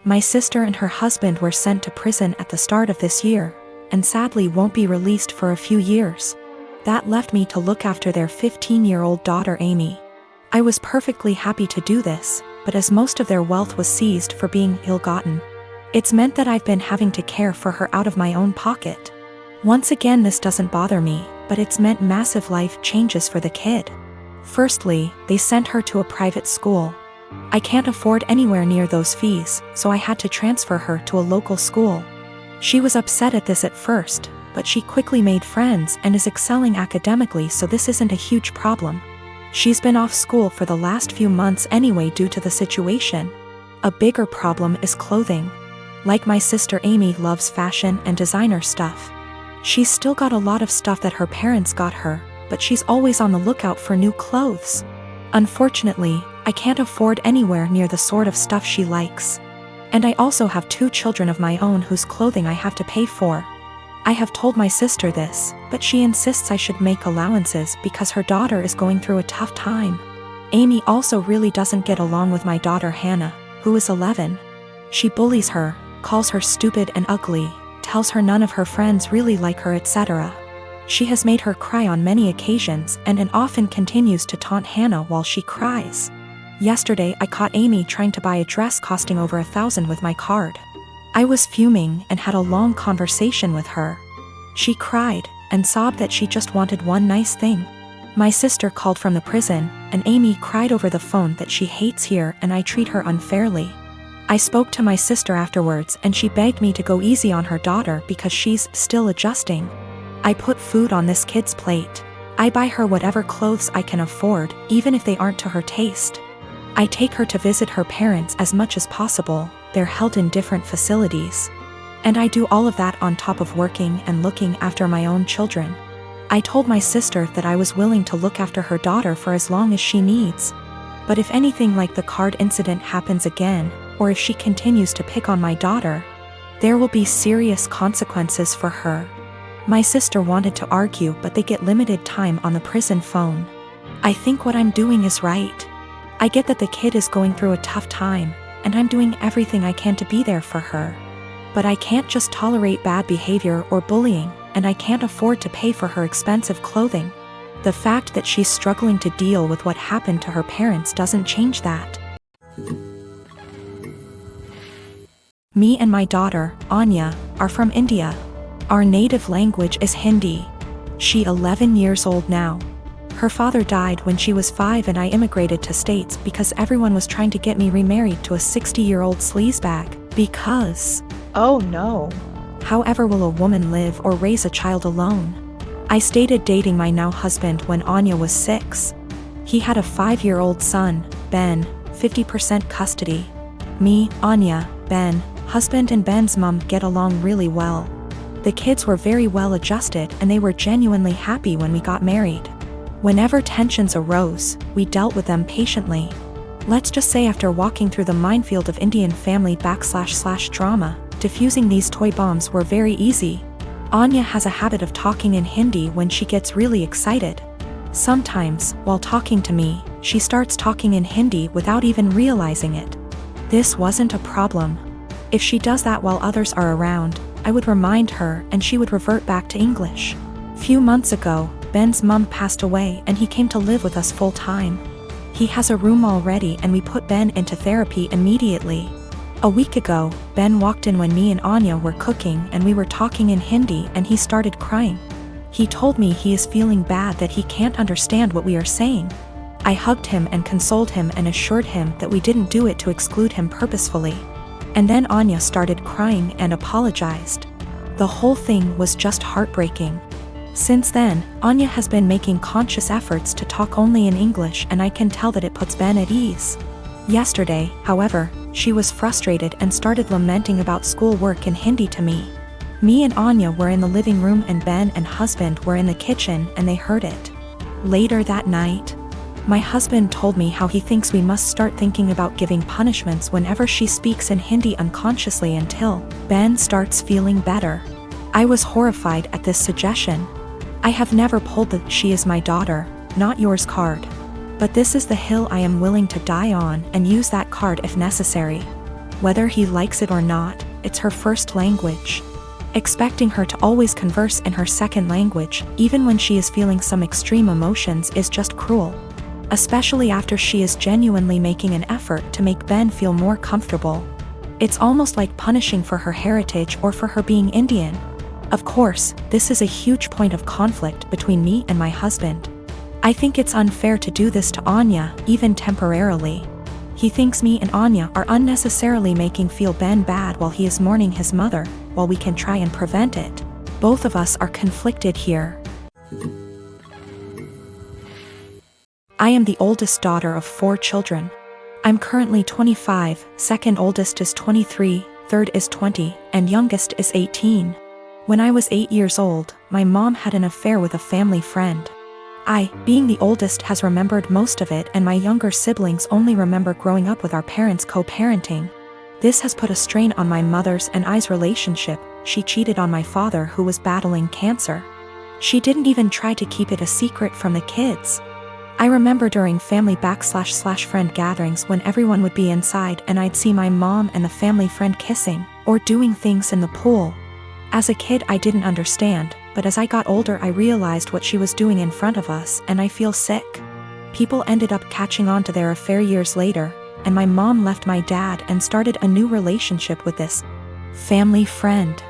My sister and her husband were sent to prison at the start of this year, and sadly won't be released for a few years. That left me to look after their 15-year-old daughter Amy. I was perfectly happy to do this, but as most of their wealth was seized for being ill-gotten, it's meant that I've been having to care for her out of my own pocket. Once again, this doesn't bother me, but it's meant massive life changes for the kid. Firstly, they sent her to a private school. I can't afford anywhere near those fees, so I had to transfer her to a local school. She was upset at this at first, but she quickly made friends and is excelling academically, so this isn't a huge problem. She's been off school for the last few months anyway due to the situation. A bigger problem is clothing. Like my sister Amy loves fashion and designer stuff. She's still got a lot of stuff that her parents got her, but she's always on the lookout for new clothes. Unfortunately, I can't afford anywhere near the sort of stuff she likes. And I also have 2 children of my own whose clothing I have to pay for. I have told my sister this, but she insists I should make allowances because her daughter is going through a tough time. Amy also really doesn't get along with my daughter Hannah, who is 11. She bullies her, calls her stupid and ugly, tells her none of her friends really like her, etc. She has made her cry on many occasions and often continues to taunt Hannah while she cries. Yesterday I caught Amy trying to buy a dress costing over $1,000 with my card. I was fuming and had a long conversation with her. She cried and sobbed that she just wanted one nice thing. My sister called from the prison, and Amy cried over the phone that she hates here and I treat her unfairly. I spoke to my sister afterwards and she begged me to go easy on her daughter because she's still adjusting. I put food on this kid's plate. I buy her whatever clothes I can afford, even if they aren't to her taste. I take her to visit her parents as much as possible. They're held in different facilities. And I do all of that on top of working and looking after my own children. I told my sister that I was willing to look after her daughter for as long as she needs. But if anything like the card incident happens again, or if she continues to pick on my daughter, there will be serious consequences for her. My sister wanted to argue, but they get limited time on the prison phone. I think what I'm doing is right. I get that the kid is going through a tough time, and I'm doing everything I can to be there for her. But I can't just tolerate bad behavior or bullying, and I can't afford to pay for her expensive clothing. The fact that she's struggling to deal with what happened to her parents doesn't change that. Me and my daughter, Anya, are from India. Our native language is Hindi. She's 11 years old now. Her father died when she was 5 and I immigrated to States because everyone was trying to get me remarried to a 60-year-old sleazebag. Because, oh no, however will a woman live or raise a child alone? I started dating my now husband when Anya was 6. He had a 5-year-old son, Ben, 50% custody. Me, Anya, Ben, husband and Ben's mom get along really well. The kids were very well adjusted and they were genuinely happy when we got married. Whenever tensions arose, we dealt with them patiently. Let's just say after walking through the minefield of Indian family / drama, diffusing these toy bombs were very easy. Anya has a habit of talking in Hindi when she gets really excited. Sometimes, while talking to me, she starts talking in Hindi without even realizing it. This wasn't a problem. If she does that while others are around, I would remind her and she would revert back to English. Few months ago, Ben's mom passed away and he came to live with us full time. He has a room already and we put Ben into therapy immediately. A week ago, Ben walked in when me and Anya were cooking and we were talking in Hindi and he started crying. He told me he is feeling bad that he can't understand what we are saying. I hugged him and consoled him and assured him that we didn't do it to exclude him purposefully. And then Anya started crying and apologized. The whole thing was just heartbreaking. Since then, Anya has been making conscious efforts to talk only in English and I can tell that it puts Ben at ease. Yesterday, however, she was frustrated and started lamenting about schoolwork in Hindi to me. Me and Anya were in the living room and Ben and husband were in the kitchen and they heard it. Later that night, my husband told me how he thinks we must start thinking about giving punishments whenever she speaks in Hindi unconsciously until Ben starts feeling better. I was horrified at this suggestion. I have never pulled the "she is my daughter, not yours" card. But this is the hill I am willing to die on and use that card if necessary. Whether he likes it or not, it's her first language. Expecting her to always converse in her second language, even when she is feeling some extreme emotions, is just cruel. Especially after she is genuinely making an effort to make Ben feel more comfortable. It's almost like punishing for her heritage or for her being Indian. Of course, this is a huge point of conflict between me and my husband. I think it's unfair to do this to Anya, even temporarily. He thinks me and Anya are unnecessarily making feel Ben bad while he is mourning his mother, while we can try and prevent it. Both of us are conflicted here. I am the oldest daughter of 4 children. I'm currently 25, second oldest is 23, third is 20, and youngest is 18. When I was 8 years old, my mom had an affair with a family friend. I, being the oldest, has remembered most of it, and my younger siblings only remember growing up with our parents co-parenting. This has put a strain on my mother's and I's relationship. She cheated on my father, who was battling cancer. She didn't even try to keep it a secret from the kids. I remember during family /friend gatherings when everyone would be inside and I'd see my mom and the family friend kissing, or doing things in the pool. As a kid I didn't understand, but as I got older I realized what she was doing in front of us, and I feel sick. People ended up catching on to their affair years later, and my mom left my dad and started a new relationship with this family friend.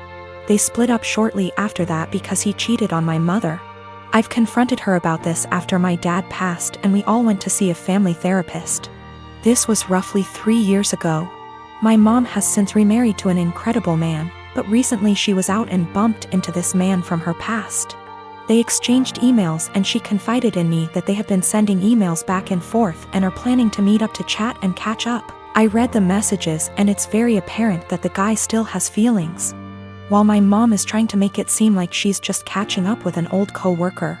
They split up shortly after that because he cheated on my mother. I've confronted her about this after my dad passed, and we all went to see a family therapist. This was roughly 3 years ago. My mom has since remarried to an incredible man, but recently she was out and bumped into this man from her past. They exchanged emails and she confided in me that they have been sending emails back and forth and are planning to meet up to chat and catch up. I read the messages and it's very apparent that the guy still has feelings. While my mom is trying to make it seem like she's just catching up with an old co-worker.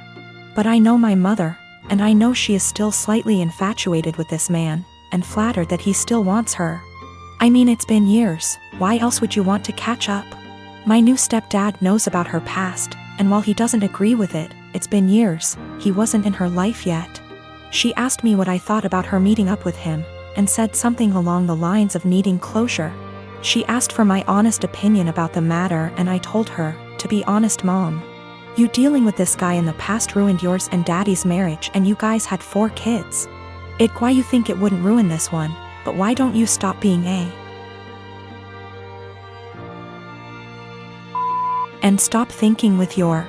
But I know my mother, and I know she is still slightly infatuated with this man, and flattered that he still wants her. I mean, it's been years, why else would you want to catch up? My new stepdad knows about her past, and while he doesn't agree with it, it's been years, he wasn't in her life yet. She asked me what I thought about her meeting up with him, and said something along the lines of needing closure. She asked for my honest opinion about the matter, and I told her, to be honest Mom, you dealing with this guy in the past ruined yours and Daddy's marriage, and you guys had 4 kids. Why you think it wouldn't ruin this one, but why don't you stop being and stop thinking with your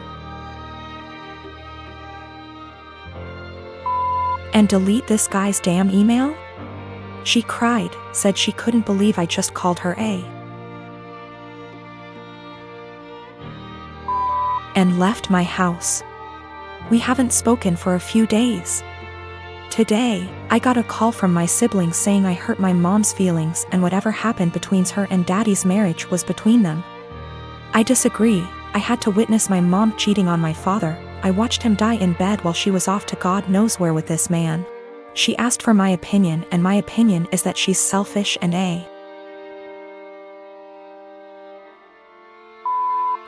and delete this guy's damn email? She cried, said she couldn't believe I just called her and left my house. We haven't spoken for a few days. Today, I got a call from my siblings saying I hurt my mom's feelings and whatever happened between her and Daddy's marriage was between them. I disagree. I had to witness my mom cheating on my father. I watched him die in bed while she was off to God knows where with this man. She asked for my opinion, and my opinion is that she's selfish and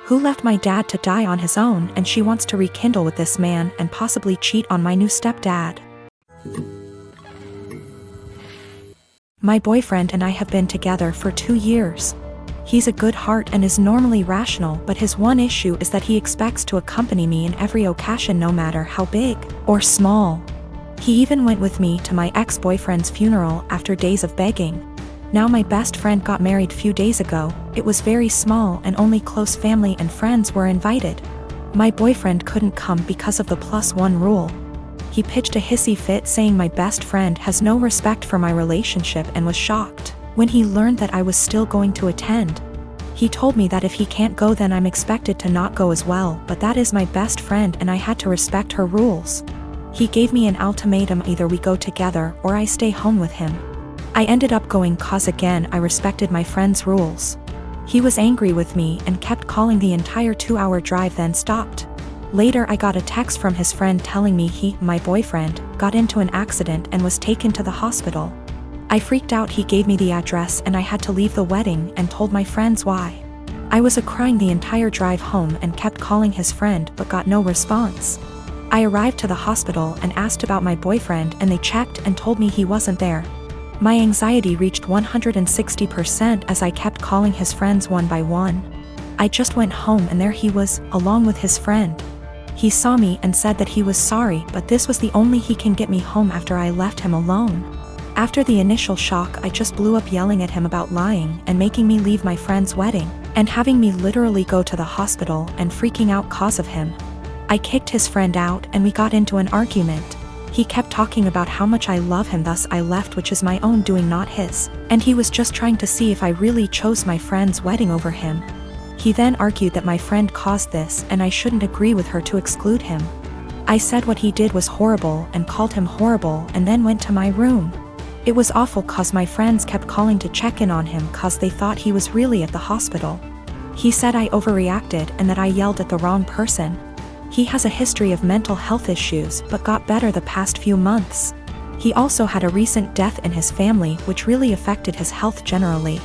who left my dad to die on his own, and she wants to rekindle with this man and possibly cheat on my new stepdad. My boyfriend and I have been together for 2 years. He's a good heart and is normally rational, but his one issue is that he expects to accompany me in every occasion no matter how big or small. He even went with me to my ex-boyfriend's funeral after days of begging. Now my best friend got married few days ago. It was very small and only close family and friends were invited. My boyfriend couldn't come because of the +1 rule. He pitched a hissy fit saying my best friend has no respect for my relationship and was shocked when he learned that I was still going to attend. He told me that if he can't go then I'm expected to not go as well, but that is my best friend and I had to respect her rules. He gave me an ultimatum: either we go together or I stay home with him. I ended up going cause again I respected my friend's rules. He was angry with me and kept calling the entire 2-hour drive, then stopped. Later I got a text from his friend telling me my boyfriend, got into an accident and was taken to the hospital. I freaked out. He gave me the address and I had to leave the wedding and told my friends why. I was crying the entire drive home and kept calling his friend but got no response. I arrived to the hospital and asked about my boyfriend and they checked and told me he wasn't there. My anxiety reached 160% as I kept calling his friends one by one. I just went home and there he was, along with his friend. He saw me and said that he was sorry, but this was the only he can get me home after I left him alone. After the initial shock, I just blew up yelling at him about lying and making me leave my friend's wedding, and having me literally go to the hospital and freaking out cause of him. I kicked his friend out and we got into an argument. He kept talking about how much I love him, thus I left, which is my own doing, not his, and he was just trying to see if I really chose my friend's wedding over him. He then argued that my friend caused this and I shouldn't agree with her to exclude him. I said what he did was horrible and called him horrible and then went to my room. It was awful cause my friends kept calling to check in on him cause they thought he was really at the hospital. He said I overreacted and that I yelled at the wrong person. He has a history of mental health issues but got better the past few months. He also had a recent death in his family which really affected his health generally.